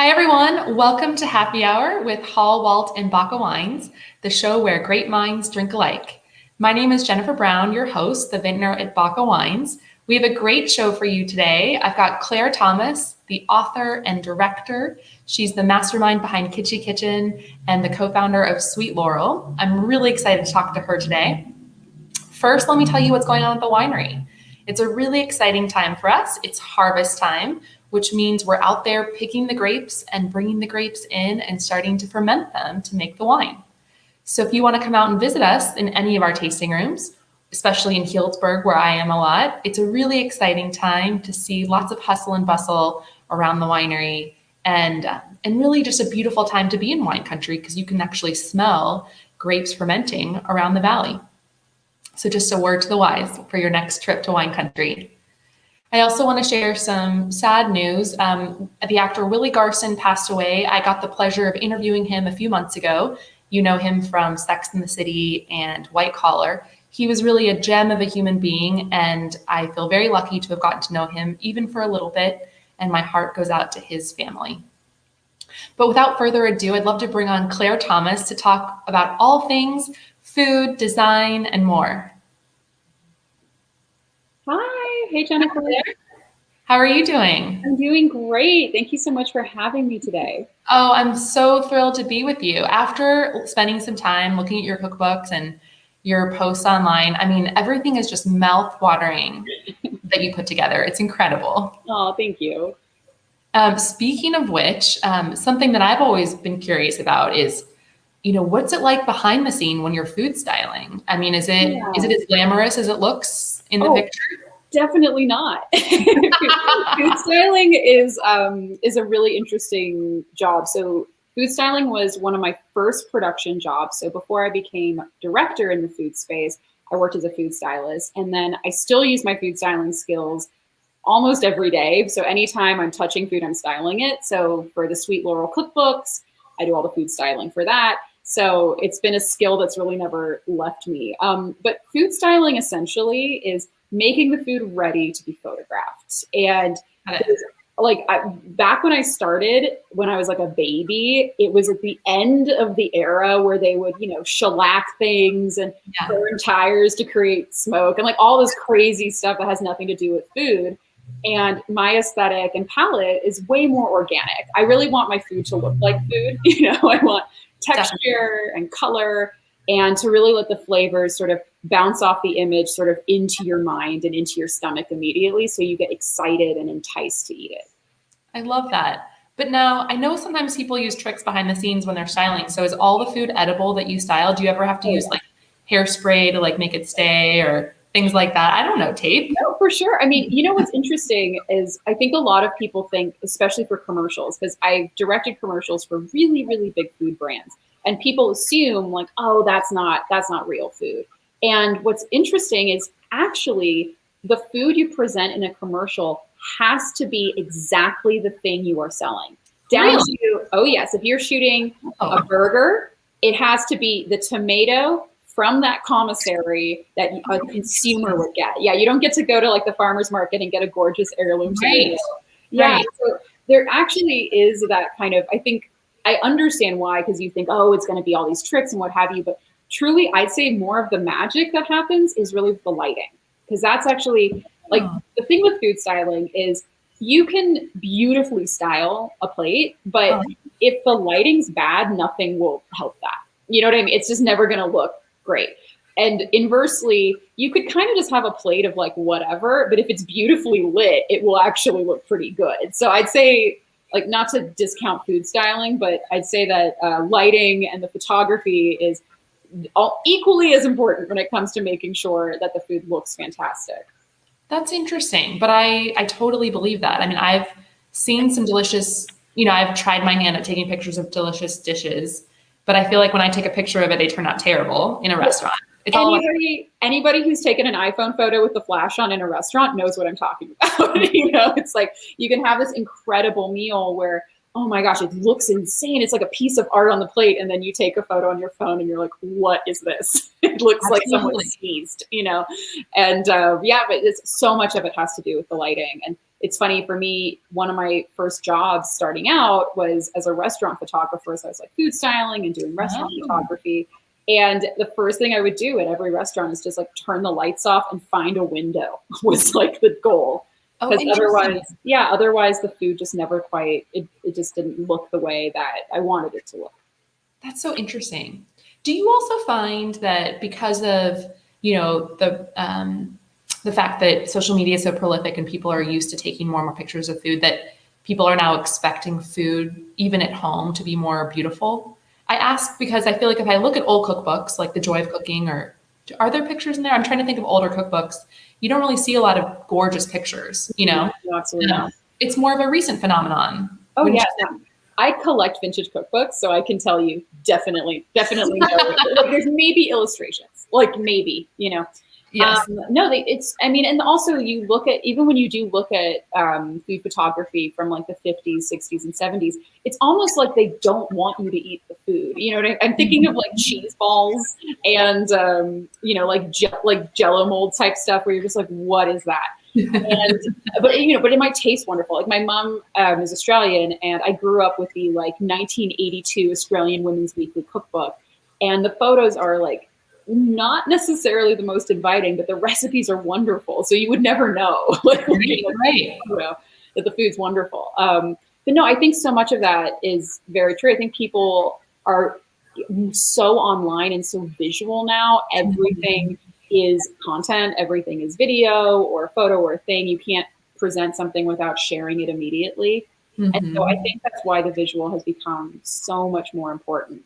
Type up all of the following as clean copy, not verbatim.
Hi, everyone. Welcome to Happy Hour with Hall, Walt, and BACA Wines, the show where great minds drink alike. My name is Jennifer Brown, your host, the Vintner at BACA Wines. We have a great show for you today. I've got Claire Thomas, the author and director. She's the mastermind behind Kitchy Kitchen and the co-founder of Sweet Laurel. I'm really excited to talk to her today. First, let me tell you what's going on at the winery. It's a really exciting time for us. It's harvest time, which means we're out there picking the grapes and bringing the grapes in and starting to ferment them to make the wine. So if you want to come out and visit us in any of our tasting rooms, especially in Healdsburg, where I am a lot, it's a really exciting time to see lots of hustle and bustle around the winery, and really just a beautiful time to be in wine country because you can actually smell grapes fermenting around the valley. So just a word to the wise for your next trip to wine country. I also want to share some sad news. The actor Willie Garson passed away. I got the pleasure of interviewing him a few months ago. You know him from Sex and the City and White Collar. He was really a gem of a human being, and I feel very lucky to have gotten to know him even for a little bit, and my heart goes out to his family. But without further ado, I'd love to bring on Claire Thomas to talk about all things food, design, and more. Hi. Hey, Jennifer. How are you doing? I'm doing great. Thank you so much for having me today. Oh, I'm so thrilled to be with you. After spending some time looking at your cookbooks and your posts online, I mean, everything is just mouth-watering that you put together. It's incredible. Oh, thank you. Speaking of which, something that I've always been curious about is, what's it like behind the scene when you're food styling? I mean, is it as glamorous as it looks in the picture? Definitely not. Food styling is a really interesting job. So food styling was one of my first production jobs. So before I became director in the food space, I worked as a food stylist, and then I still use my food styling skills almost every day. So anytime I'm touching food, I'm styling it. So for the Sweet Laurel cookbooks, I do all the food styling for that. So it's been a skill that's really never left me. But food styling essentially is making the food ready to be photographed. And back when I started, when I was like a baby, it was at the end of the era where they would, shellac things and burn tires to create smoke and like all this crazy stuff that has nothing to do with food. And my aesthetic and palette is way more organic. I really want my food to look like food. I want texture and color, and to really let the flavors sort of bounce off the image sort of into your mind and into your stomach immediately, so you get excited and enticed to eat it. I love that. But now I know sometimes people use tricks behind the scenes when they're styling. So is all the food edible that you style? Do you ever have to use like hairspray to like make it stay or things like that? I don't know, tape? No, for sure. I mean, what's interesting is I think a lot of people think, especially for commercials, because I've directed commercials for really, really big food brands. And people assume like, oh, that's not real food. And what's interesting is actually the food you present in a commercial has to be exactly the thing you are selling. Down to, oh yes, if you're shooting a burger, it has to be the tomato from that commissary that a consumer would get. Yeah, you don't get to go to like the farmer's market and get a gorgeous heirloom tomato. Yeah, so there actually is that kind of, I think, I understand why, because you think, oh, it's going to be all these tricks and what have you. But truly, I'd say more of the magic that happens is really the lighting. Because that's actually, like, the thing with food styling is you can beautifully style a plate, but if the lighting's bad, nothing will help that. You know what I mean? It's just never going to look great. And inversely, you could kind of just have a plate of like whatever, but if it's beautifully lit, it will actually look pretty good. So I'd say, like, not to discount food styling, but I'd say that lighting and the photography is equally as important when it comes to making sure that the food looks fantastic. That's interesting, but I totally believe that. I mean, I've seen some delicious, I've tried my hand at taking pictures of delicious dishes, but I feel like when I take a picture of it, they turn out terrible in a restaurant. It's anybody who's taken an iPhone photo with the flash on in a restaurant knows what I'm talking about. It's like you can have this incredible meal where, oh my gosh, it looks insane. It's like a piece of art on the plate. And then you take a photo on your phone and you're like, what is this? It looks like someone sneezed, And but it's so much of it has to do with the lighting. And it's funny for me, one of my first jobs starting out was as a restaurant photographer. So I was like food styling and doing restaurant photography. And the first thing I would do at every restaurant is just like turn the lights off and find a window was like the goal. Because otherwise the food just never quite, it just didn't look the way that I wanted it to look. That's so interesting. Do you also find that because of, the fact that social media is so prolific and people are used to taking more and more pictures of food, that people are now expecting food, even at home, to be more beautiful? I ask because I feel like if I look at old cookbooks, like The Joy of Cooking, or are there pictures in there? I'm trying to think of older cookbooks. You don't really see a lot of gorgeous pictures, No, absolutely not. It's more of a recent phenomenon. Oh, yeah. I collect vintage cookbooks, so I can tell you definitely know. There's maybe illustrations, like maybe, Yes. And also you look at, even when you do look at food photography from like the 50s, 60s, and 70s, it's almost like they don't want you to eat the food. You know what I'm thinking of, like cheese balls and, like Jello mold type stuff where you're just like, what is that? But it might taste wonderful. Like my mom is Australian, and I grew up with the like 1982 Australian Women's Weekly Cookbook, and the photos are like not necessarily the most inviting, but the recipes are wonderful. So you would never know, that the food's wonderful. But no, I think so much of that is very true. I think people are so online and so visual now. Everything is content, everything is video or photo or a thing. You can't present something without sharing it immediately. And so I think that's why the visual has become so much more important.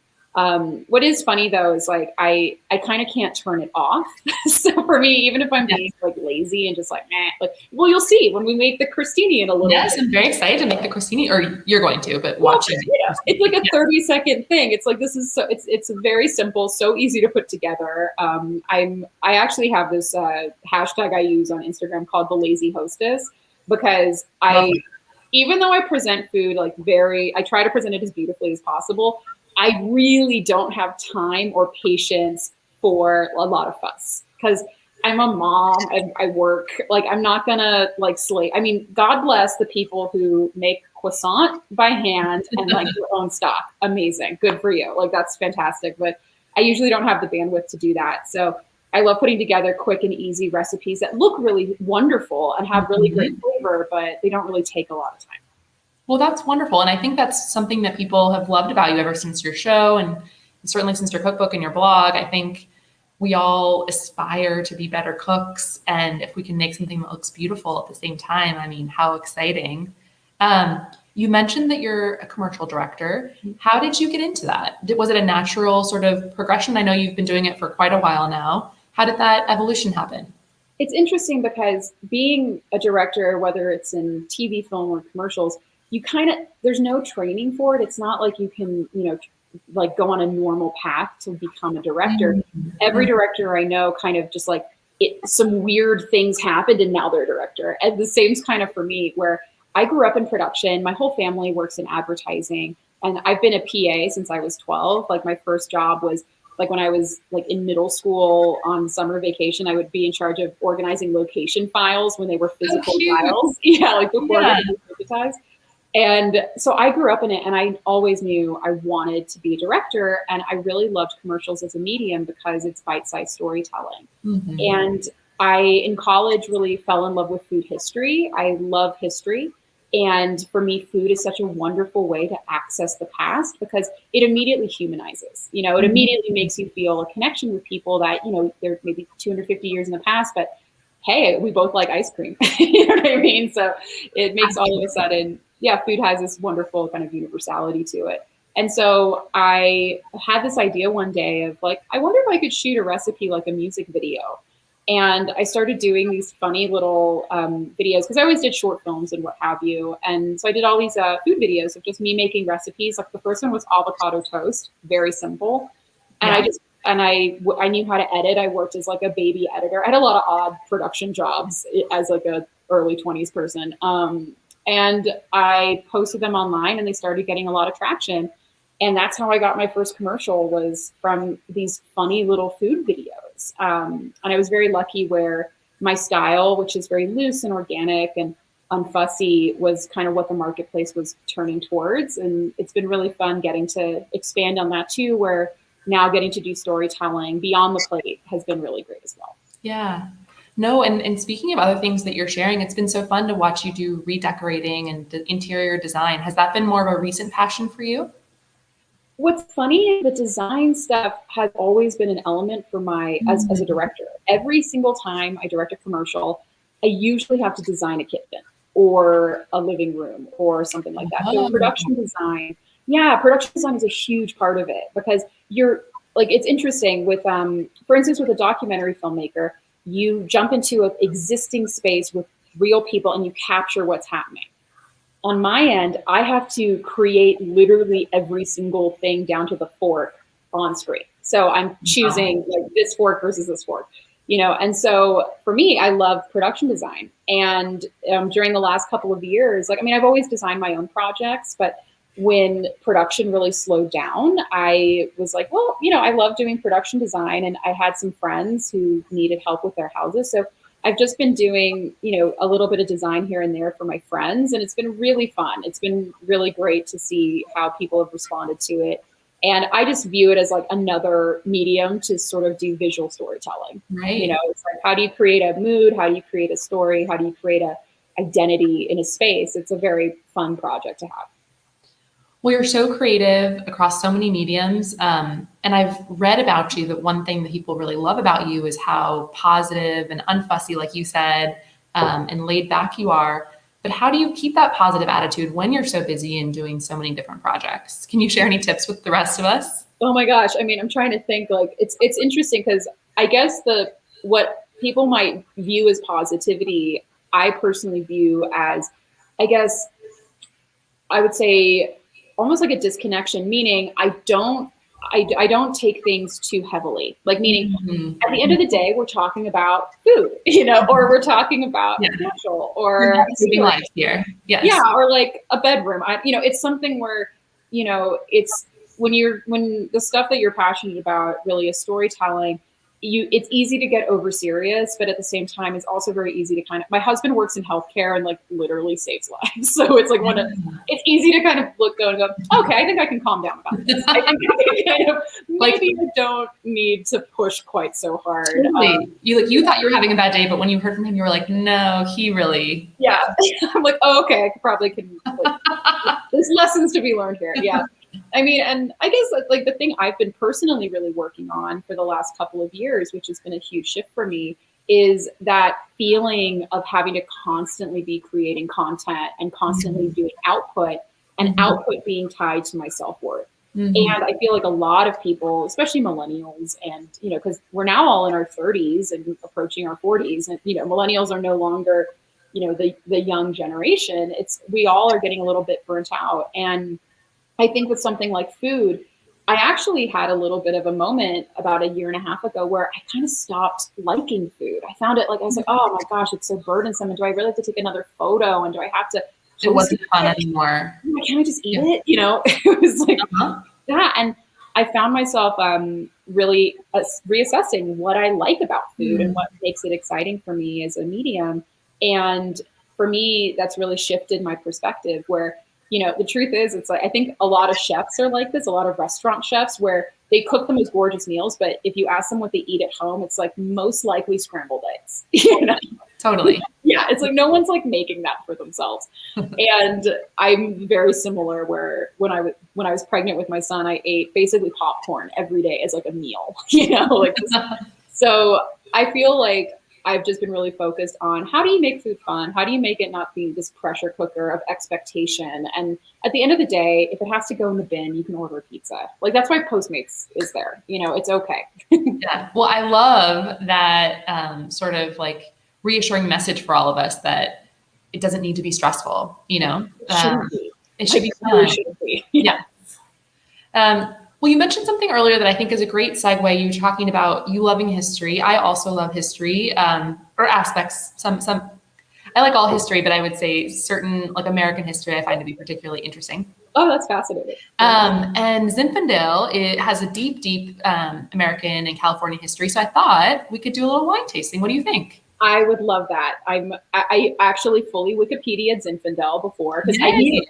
What is funny though is like I kind of can't turn it off. So for me, even if I'm being like lazy and just like, well, you'll see when we make the crostini in a little bit. I'm very excited to make the crostini, or you're going to, but watching. It's like a 30-second thing. It's like, this is so, it's very simple, so easy to put together. I actually have this hashtag I use on Instagram called the Lazy Hostess, because even though I present food like I try to present it as beautifully as possible, I really don't have time or patience for a lot of fuss, because I'm a mom and I work. Like, I'm not gonna like slay. I mean, God bless the people who make croissant by hand and like your own stock. Amazing. Good for you. Like, that's fantastic. But I usually don't have the bandwidth to do that. So I love putting together quick and easy recipes that look really wonderful and have really great flavor, but they don't really take a lot of time. Well, that's wonderful. And I think that's something that people have loved about you ever since your show, and certainly since your cookbook and your blog. I think we all aspire to be better cooks. And if we can make something that looks beautiful at the same time, I mean, how exciting. You mentioned that you're a commercial director. How did you get into that? Was it a natural sort of progression? I know you've been doing it for quite a while now. How did that evolution happen? It's interesting because being a director, whether it's in TV, film, or commercials, there's no training for it. It's not like you can, like go on a normal path to become a director. Every director I know kind of just like some weird things happened and now they're a director. And the same's kind of for me, where I grew up in production. My whole family works in advertising, and I've been a PA since I was 12. Like, my first job was like when I was like in middle school on summer vacation. I would be in charge of organizing location files when they were physical files. Like before they were digitized. And so I grew up in it, and I always knew I wanted to be a director. And I really loved commercials as a medium because it's bite-sized storytelling. And I, in college, really fell in love with food history. I love history. And for me, food is such a wonderful way to access the past because it immediately humanizes. It immediately makes you feel a connection with people that, they're maybe 250 years in the past, but hey, we both like ice cream. You know what I mean? So it makes all of a sudden, food has this wonderful kind of universality to it. And so I had this idea one day of like, I wonder if I could shoot a recipe like a music video. And I started doing these funny little videos, because I always did short films and what have you. And so I did all these food videos of just me making recipes. Like, the first one was avocado toast, very simple. And I knew how to edit. I worked as like a baby editor. I had a lot of odd production jobs as like a early 20s person. And I posted them online, and they started getting a lot of traction. And that's how I got my first commercial, was from these funny little food videos. And I was very lucky where my style, which is very loose and organic, and unfussy was kind of what the marketplace was turning towards. And it's been really fun getting to expand on that too, where now getting to do storytelling beyond the plate has been really great as well. Yeah. No, and speaking of other things that you're sharing, it's been so fun to watch you do redecorating and interior design. Has that been more of a recent passion for you? What's funny, the design stuff has always been an element for my, as a director. Every single time I direct a commercial, I usually have to design a kitchen or a living room or something like that. So production design, yeah, production design is a huge part of it because you're like, it's interesting with, for instance, with a documentary filmmaker, you jump into an existing space with real people and you capture what's happening. On my end, I have to create literally every single thing down to the fork on screen. So I'm choosing like this fork versus this fork, you know? And so for me, I love production design. And during the last couple of years, like, I mean, I've always designed my own projects, but when production really slowed down, I was like, well, you know, I love doing production design, and I had some friends who needed help with their houses. So I've just been doing, you know, a little bit of design here and there for my friends, and it's been really fun. It's been really great to see how people have responded to it. And I just view it as like another medium to sort of do visual storytelling. Right. You know, it's like, how do you create a mood? How do you create a story? How do you create a identity in a space? It's a very fun project to have. Well, you're so creative across so many mediums. And I've read about you that one thing that people really love about you is how positive and unfussy, like you said, and laid back you are. But how do you keep that positive attitude when you're so busy and doing so many different projects? Can you share any tips with the rest of us? Oh my gosh. I mean, I'm trying to think, like, it's interesting because I guess what people might view as positivity, I personally view as, I guess, I would say almost like a disconnection, meaning I don't take things too heavily. Like, meaning at the end of the day, we're talking about food, you know, or we're talking about commercial or saving lives here. Yes. Yeah, or like a bedroom. You know, it's something where, you know, it's when the stuff that you're passionate about really is storytelling. It's easy to get over serious, but at the same time, it's also very easy to kind of. My husband works in healthcare and like literally saves lives, so it's like it's easy to kind of go, okay, I think I can calm down about this. I think kind of maybe I don't need to push quite so hard. Totally. You thought you were having a bad day, but when you heard from him, you were like, no, he really. Yeah, I'm like, oh, okay, I probably can. Like, there's lessons to be learned here. Yeah. I mean, and I guess like the thing I've been personally really working on for the last couple of years, which has been a huge shift for me, is that feeling of having to constantly be creating content and constantly doing output, and output being tied to my self-worth. And I feel like a lot of people, especially millennials, and, you know, because we're now all in our 30s and approaching our 40s, and, you know, millennials are no longer, you know, the young generation. We all are getting a little bit burnt out. And I think with something like food, I actually had a little bit of a moment about a year and a half ago where I kind of stopped liking food. I found it like, I was like, oh my gosh, it's so burdensome. And do I really have to take another photo? And do I have to? It wasn't fun anymore. Can I just eat it? You know, it was like that. And I found myself really reassessing what I like about food and what makes it exciting for me as a medium. And for me, that's really shifted my perspective where, you know, the truth is, it's like, I think a lot of chefs are like this, a lot of restaurant chefs, where they cook them as gorgeous meals, but if you ask them what they eat at home, it's like most likely scrambled eggs. You know? Totally. Yeah, it's like no one's like making that for themselves. And I'm very similar where when I was pregnant with my son, I ate basically popcorn every day as like a meal, you know, like this. So I feel like I've just been really focused on how do you make food fun? How do you make it not be this pressure cooker of expectation? And at the end of the day, if it has to go in the bin, you can order a pizza. Like, that's why Postmates is there. You know, it's okay. Yeah. Well, I love that sort of like reassuring message for all of us that it doesn't need to be stressful, you know? It shouldn't be. It should be fun. It shouldn't be. Yeah. Well, you mentioned something earlier that I think is a great segue. You were talking about you loving history. I also love history, or aspects. Some. I like all history, but I would say certain, like American history, I find to be particularly interesting. Oh, that's fascinating. And Zinfandel, it has a deep American and California history. So I thought we could do a little wine tasting. What do you think? I would love that. I actually fully Wikipedia Zinfandel before because Yay.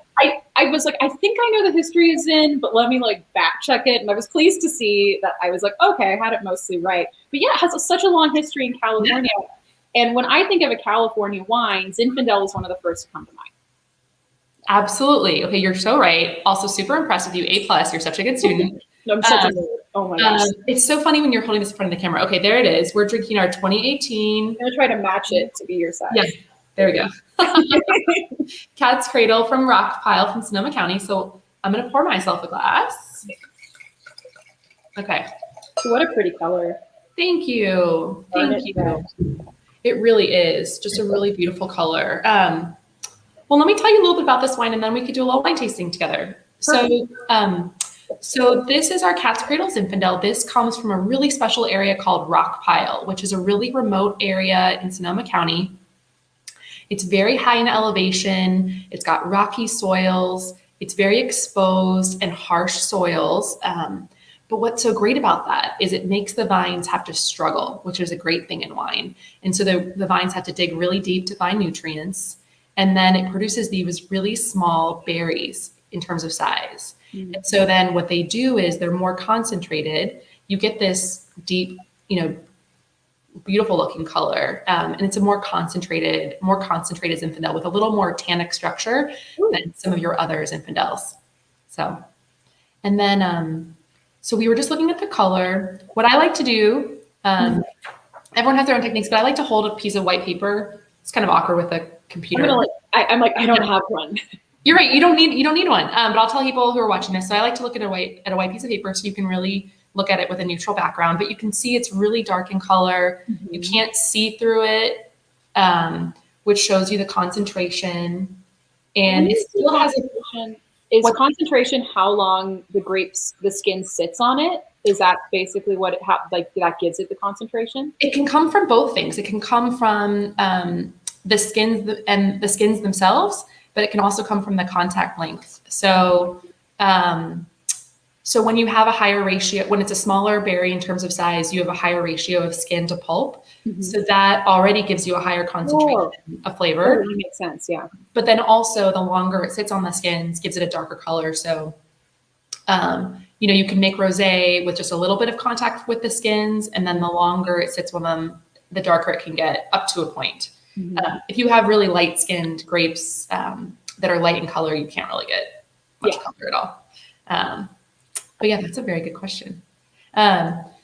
I was like, I think I know the history of Zin, but let me like back check it. And I was pleased to see that I was like, okay, I had it mostly right. But yeah, it has such a long history in California. Yeah. And when I think of a California wine, Zinfandel is one of the first to come to mind. Absolutely. Okay, you're so right. Also super impressed with you. A+, you're such a good student. I'm such a nerd. Oh my gosh. It's so funny when you're holding this in front of the camera. Okay, there it is. We're drinking our 2018. I'm going to try to match it to be your size. Yes, there we go. Cat's Cradle from Rockpile from Sonoma County. So I'm going to pour myself a glass. Okay. What a pretty color. Thank you. Thank you. It really is just a really beautiful color. Well, let me tell you a little bit about this wine, and then we could do a little wine tasting together. So this is our Cat's Cradle Zinfandel. This comes from a really special area called Rockpile, which is a really remote area in Sonoma County. It's very high in elevation. It's got rocky soils. It's very exposed and harsh soils. But what's so great about that is it makes the vines have to struggle, which is a great thing in wine. And so the vines have to dig really deep to find nutrients. And then it produces these really small berries in terms of size. Mm-hmm. And so then what they do is they're more concentrated. You get this deep, beautiful looking color. And it's a more concentrated Zinfandel with a little more tannic structure than some of your other Zinfandels. So, and then, so we were just looking at the color. What I like to do, everyone has their own techniques, but I like to hold a piece of white paper. It's kind of awkward with a computer. I don't have one. You're right. You don't need one. But I'll tell people who are watching this. So I like to look at a white piece of paper so you can really look at it with a neutral background. But you can see it's really dark in color. Mm-hmm. You can't see through it, which shows you the concentration. And it still has concentration how long the skin sits on it? Is that basically what that gives it the concentration? It can come from both things. It can come from the skins and the skins themselves, but it can also come from the contact length. So, so when you have a higher ratio, when it's a smaller berry in terms of size, you have a higher ratio of skin to pulp. Mm-hmm. So that already gives you a higher concentration of flavor. That makes sense, yeah. But then also the longer it sits on the skins gives it a darker color. So, you can make rosé with just a little bit of contact with the skins, and then the longer it sits on them, the darker it can get up to a point. Mm-hmm. If you have really light-skinned grapes that are light in color, you can't really get much color at all. But yeah, that's a very good question.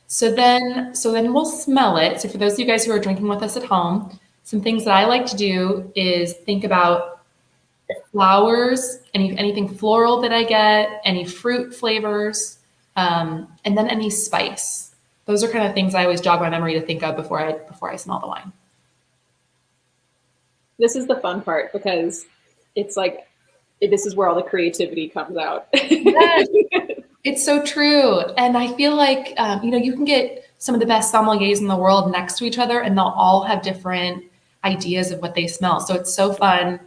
So then we'll smell it. So for those of you guys who are drinking with us at home, some things that I like to do is think about flowers, anything floral that I get, any fruit flavors, and then any spice. Those are kind of things I always jog my memory to think of before I smell the wine. This is the fun part because it's like, this is where all the creativity comes out. Yes, it's so true. And I feel like, you can get some of the best sommeliers in the world next to each other and they'll all have different ideas of what they smell. So it's so fun,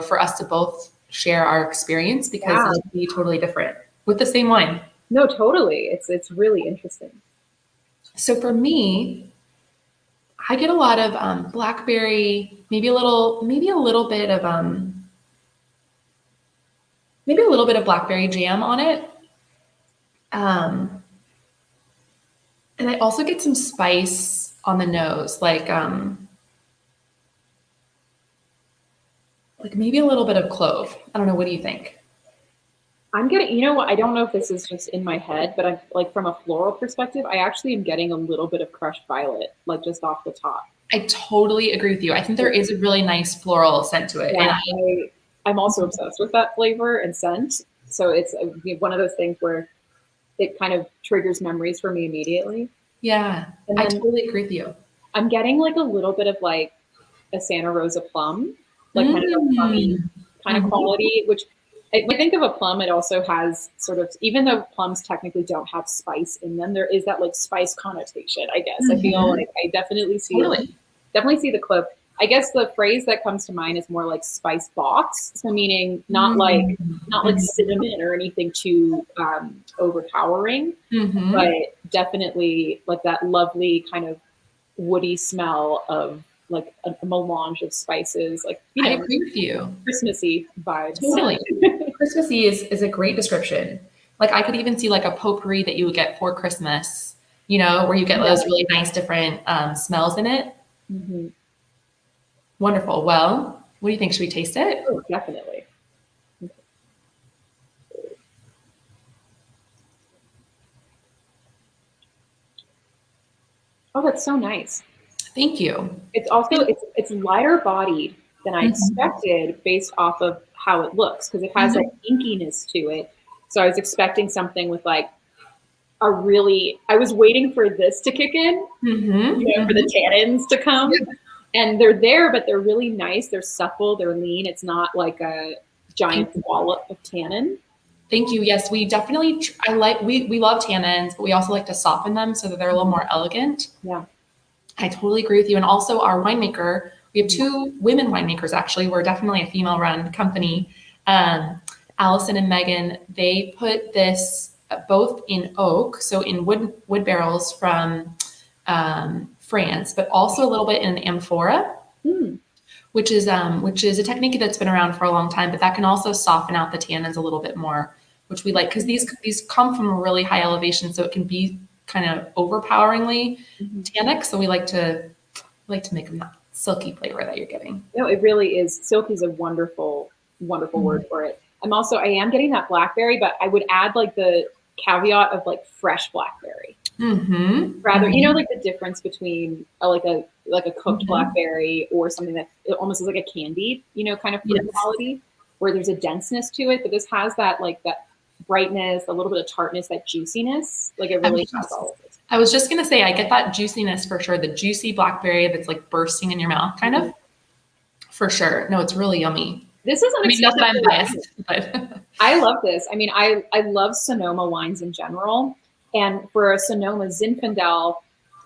for us to both share our experience because it'll be totally different with the same wine. No, totally. It's really interesting. So for me, I get a lot of blackberry, maybe a little bit of blackberry jam on it. And I also get some spice on the nose, like maybe a little bit of clove. I don't know. What do you think? I'm getting, I don't know if this is just in my head, but I'm like from a floral perspective, I actually am getting a little bit of crushed violet, like just off the top. I totally agree with you. I think there is a really nice floral scent to it. Yeah, and I'm also obsessed with that flavor and scent. So it's one of those things where it kind of triggers memories for me immediately. Yeah, I totally agree with you. I'm getting like a little bit of like a Santa Rosa plum, like kind of a plummy kind of quality, which I think of a plum, it also has sort of, even though plums technically don't have spice in them, there is that like spice connotation, I guess. I feel like I definitely see the clove. I guess the phrase that comes to mind is more like spice box. So meaning not like cinnamon or anything too overpowering, but definitely like that lovely kind of woody smell of like a melange of spices, like, I agree with you. Christmassy vibes. Totally. Christmassy is a great description. Like I could even see like a potpourri that you would get for Christmas, where you get those really nice different smells in it. Mm-hmm. Wonderful. Well, what do you think? Should we taste it? Oh, definitely. Oh, that's so nice. Thank you. It's also it's lighter bodied than I expected based off of how it looks, because it has like inkiness to it. So I was expecting something with like I was waiting for this to kick in, for the tannins to come. Yeah. And they're there, but they're really nice. They're supple, they're lean. It's not like a giant wallop of tannin. Thank you. Yes, we definitely, we love tannins, but we also like to soften them so that they're a little more elegant. Yeah. I totally agree with you. And also our winemaker, we have two women winemakers, actually. We're definitely a female run company. Allison and Megan, they put this both in oak, so in wood barrels from France, but also a little bit in amphora, which is a technique that's been around for a long time, but that can also soften out the tannins a little bit more, which we like because these come from a really high elevation, so it can be kind of overpoweringly tannic. So we like to make them that silky flavor that you're getting. No, it really is. Silky is a wonderful, wonderful word for it. I am getting that blackberry, but I would add like the caveat of like fresh blackberry. Rather, like the difference between like a cooked blackberry or something that it almost is like a candied, kind of fruit quality, where there's a denseness to it, but this has that like that brightness, a little bit of tartness, that juiciness. Like it really has all of it. I was just gonna say I get that juiciness for sure. The juicy blackberry that's like bursting in your mouth, kind of. For sure. No, it's really yummy. This is not that I'm biased, but I love this. I mean, I love Sonoma wines in general. And for a Sonoma Zinfandel,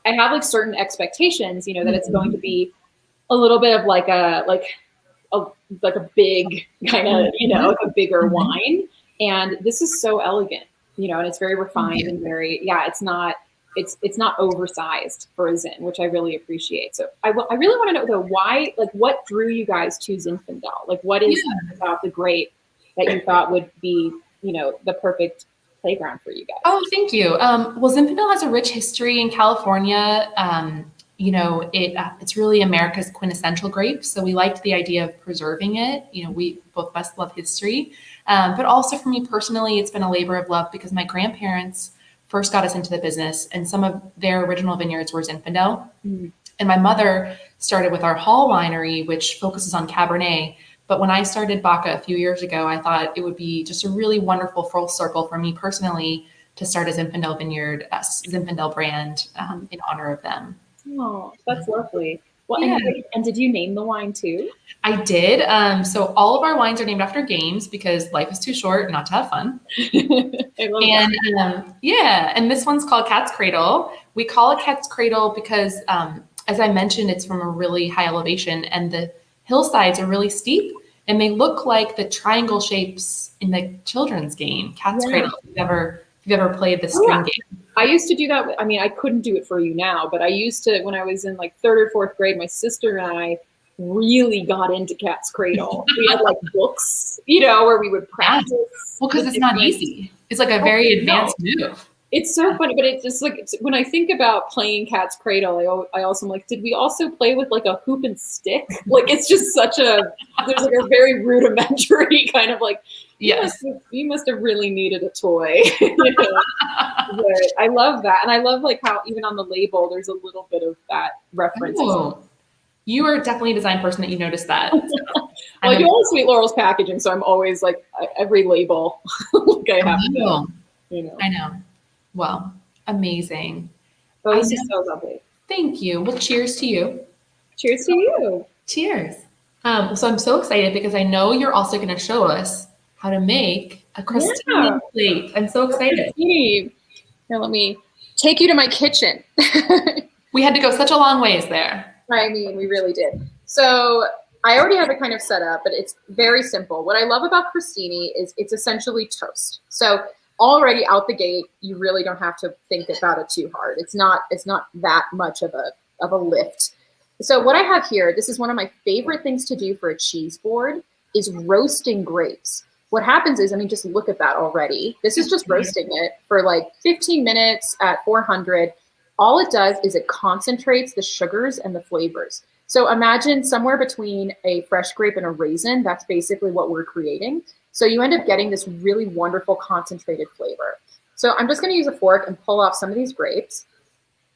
I have like certain expectations, that it's going to be a little bit of like a big kind of, like a bigger wine. And this is so elegant, and it's very refined and very, it's not oversized for a Zin, which I really appreciate. So I really want to know though, why, like what drew you guys to Zinfandel? Like what is about the grape that you thought would be, the perfect playground for you guys? Oh, thank you. Well, Zinfandel has a rich history in California. It's really America's quintessential grape. So we liked the idea of preserving it. We both of us love history. But also for me personally, it's been a labor of love because my grandparents first got us into the business, and some of their original vineyards were Zinfandel. And my mother started with our Hall winery, which focuses on Cabernet. But when I started BACA a few years ago, I thought it would be just a really wonderful full circle for me personally to start a Zinfandel vineyard, a Zinfandel brand in honor of them. Oh, that's lovely. Well, and did you name the wine too? I did. So all of our wines are named after games because life is too short not to have fun. I love that. And this one's called Cat's Cradle. We call it Cat's Cradle because, as I mentioned, it's from a really high elevation and the hillsides are really steep and they look like the triangle shapes in the children's game, Cat's Cradle. If you've ever played the string game. I used to do that. I mean, I couldn't do it for you now, but I used to, when I was in like 3rd or 4th grade, my sister and I really got into Cat's Cradle. We had like books, where we would practice. Well, because it's not easy. It's like a very advanced move. It's so funny, but it's just like, when I think about playing Cat's Cradle, I also am like, did we also play with like a hoop and stick? Like, it's just there's like a very rudimentary kind of like, yes, you must have really needed a toy. But I love that. And I love like how even on the label, there's a little bit of that reference. Oh, you are definitely a design person that you noticed that. So, well, I do all Sweet Laurel's packaging, so I'm always like every label like I have. I know. Well, amazing. Oh, this is so lovely. Thank you. Well, cheers to you. Cheers to you. Cheers. So I'm so excited because I know you're also going to show us how to make a crostini plate. I'm so excited. Here, let me take you to my kitchen. We had to go such a long ways there. I mean, we really did. So I already have it kind of set up, but it's very simple. What I love about crostini is it's essentially toast. So already out the gate, you really don't have to think about it too hard. It's not that much of a lift. So what I have here, this is one of my favorite things to do for a cheese board, is roasting grapes. What happens is, I mean, just look at that already. This is just roasting it for like 15 minutes at 400. All it does is it concentrates the sugars and the flavors. So imagine somewhere between a fresh grape and a raisin. That's basically what we're creating. So you end up getting this really wonderful concentrated flavor. So I'm just going to use a fork and pull off some of these grapes.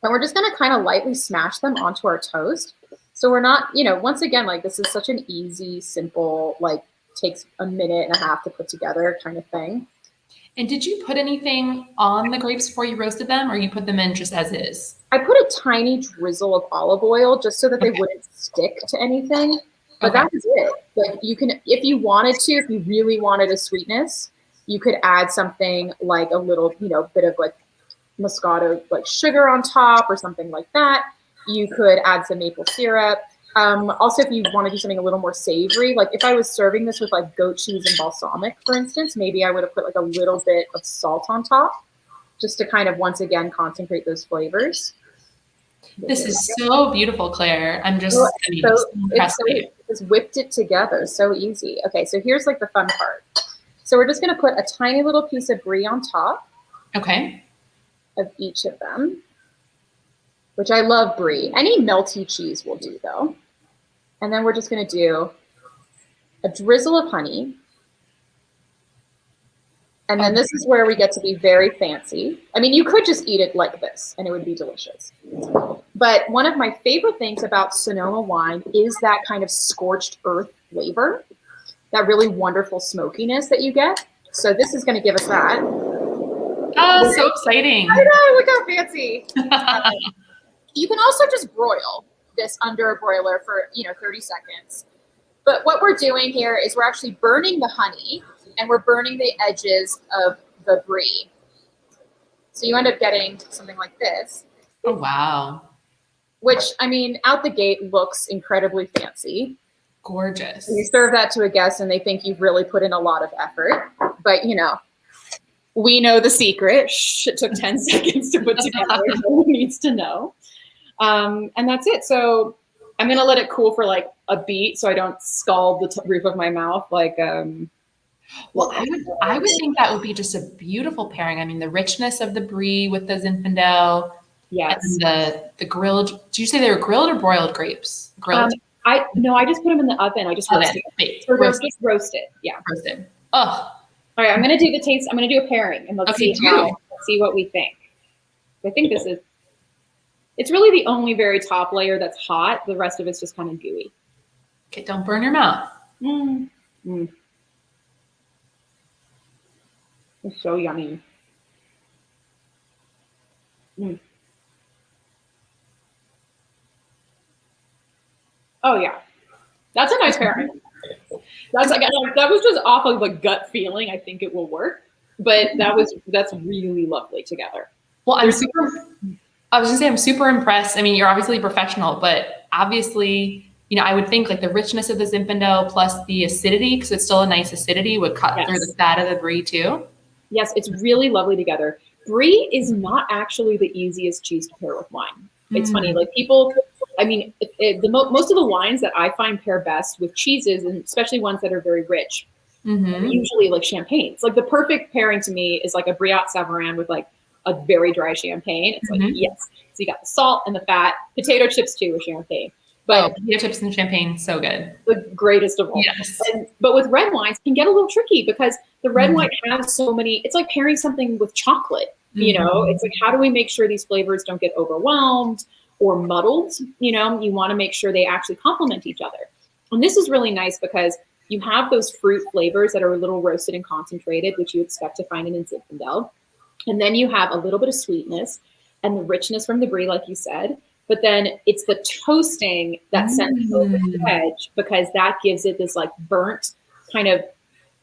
And we're just going to kind of lightly smash them onto our toast. So we're not, you know, once again, like this is such an easy, simple, like takes a minute and a half to put together kind of thing. And did you put anything on the grapes before you roasted them, or you put them in just as is? I put a tiny drizzle of olive oil just so that they wouldn't stick to anything. But that was it. Like you can, if you wanted to, if you really wanted a sweetness, you could add something like a little, you know, bit of like Moscato, like sugar on top or something like that. You could add some maple syrup. Also, if you want to do something a little more savory, like if I was serving this with like goat cheese and balsamic, for instance, maybe I would have put like a little bit of salt on top just to kind of, once again, concentrate those flavors. This is so beautiful, Claire. I'm just impressed. Just whipped it together. So easy. Okay, so here's like the fun part. So we're just going to put a tiny little piece of brie on top. Okay. Of each of them, which I love brie. Any melty cheese will do though. And then we're just going to do a drizzle of honey. And then this is where we get to be very fancy. I mean, you could just eat it like this and it would be delicious. But one of my favorite things about Sonoma wine is that kind of scorched earth flavor, that really wonderful smokiness that you get. So this is going to give us that. Oh, so exciting. I know, look how fancy. You can also just broil this under a broiler for, 30 seconds. But what we're doing here is we're actually burning the honey and we're burning the edges of the brie. So you end up getting something like this. Oh, wow. Which, I mean, out the gate looks incredibly fancy. Gorgeous. You serve that to a guest and they think you've really put in a lot of effort. But, we know the secret. Shh, it took 10 seconds to put together. No one needs to know. And that's it. So I'm going to let it cool for like a beat so I don't scald the roof of my mouth. Well, I would think that would be just a beautiful pairing. I mean, the richness of the brie with the Zinfandel. Yes. And the grilled, did you say they were grilled or broiled grapes? Grilled? I just put them in the oven. I just roasted them. Just roasted. Yeah. Roasted. Oh. All right, I'm going to do the taste. I'm going to do a pairing, and let's see what we think. I think it's really the only very top layer that's hot. The rest of it's just kind of gooey. Okay, don't burn your mouth. It's so yummy. Oh yeah, that's a nice pairing. That was just off of a gut feeling. I think it will work, but that's really lovely together. Well, I was gonna say I'm super impressed. I mean, you're obviously a professional, but obviously, I would think like the richness of the Zinfandel plus the acidity, because it's still a nice acidity, would cut through the fat of the brie too. Yes, it's really lovely together. Brie is not actually the easiest cheese to pair with wine. It's funny, like people. I mean, most of the wines that I find pair best with cheeses, and especially ones that are very rich, are usually like champagnes. Like the perfect pairing to me is like a Briat Savarin with like a very dry champagne. It's like, yes. So you got the salt and the fat, potato chips too with champagne. But potato chips and champagne, so good. The greatest of all. Yes. But with red wines, it can get a little tricky because the red wine has so many, it's like pairing something with chocolate, it's like, how do we make sure these flavors don't get overwhelmed or muddled? You want to make sure they actually complement each other. And this is really nice because you have those fruit flavors that are a little roasted and concentrated, which you expect to find in Zinfandel. And then you have a little bit of sweetness and the richness from the brie, like you said. But then it's the toasting that sends over the edge, because that gives it this like burnt kind of,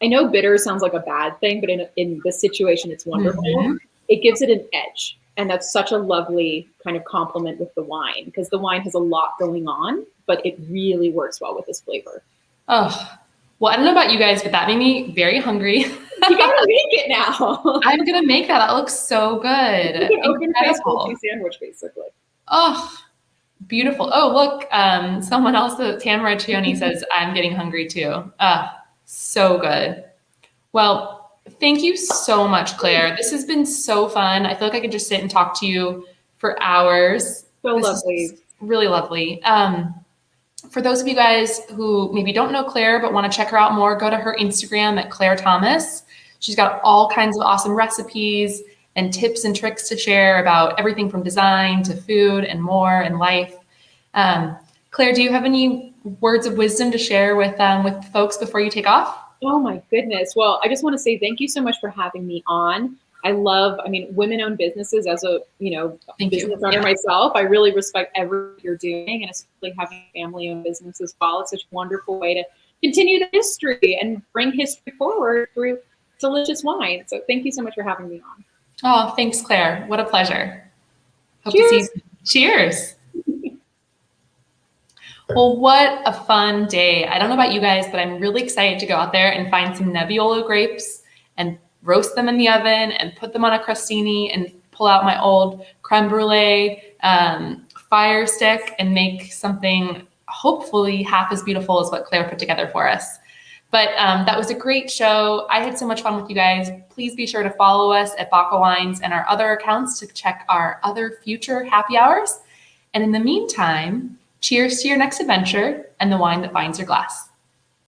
I know bitter sounds like a bad thing, but in this situation, it's wonderful. It gives it an edge. And that's such a lovely kind of complement with the wine, because the wine has a lot going on, but it really works well with this flavor. Oh, well, I don't know about you guys, but that made me very hungry. You gotta make it now. I'm going to make that. That looks so good. You can open a sandwich, basically. Oh, Beautiful. Oh, look, someone else, Tamara Chioni says, I'm getting hungry too. So good. Well, thank you so much, Claire. This has been so fun. I feel like I could just sit and talk to you for hours. So This lovely. is really lovely. For those of you guys who maybe don't know Claire but want to check her out more, go to her Instagram at Claire Thomas. She's got all kinds of awesome recipes and tips and tricks to share about everything from design to food and more in life. Claire, do you have any words of wisdom to share with folks before you take off? Oh my goodness. Well, I just want to say thank you so much for having me on. I mean, women-owned businesses as a, Thank you. business owner Yeah. myself. I really respect everything you're doing, and especially having a family-owned business as well. It's such a wonderful way to continue the history and bring history forward through delicious wine. So thank you so much for having me on. Oh, thanks, Claire. What a pleasure. Hope to see Cheers. you. Cheers. Well, what a fun day. I don't know about you guys, but I'm really excited to go out there and find some Nebbiolo grapes and roast them in the oven and put them on a crostini and pull out my old creme brulee fire stick and make something hopefully half as beautiful as what Claire put together for us. But that was a great show. I had so much fun with you guys. Please be sure to follow us at BACA Wines and our other accounts to check our other future happy hours. And in the meantime, cheers to your next adventure and the wine that binds your glass.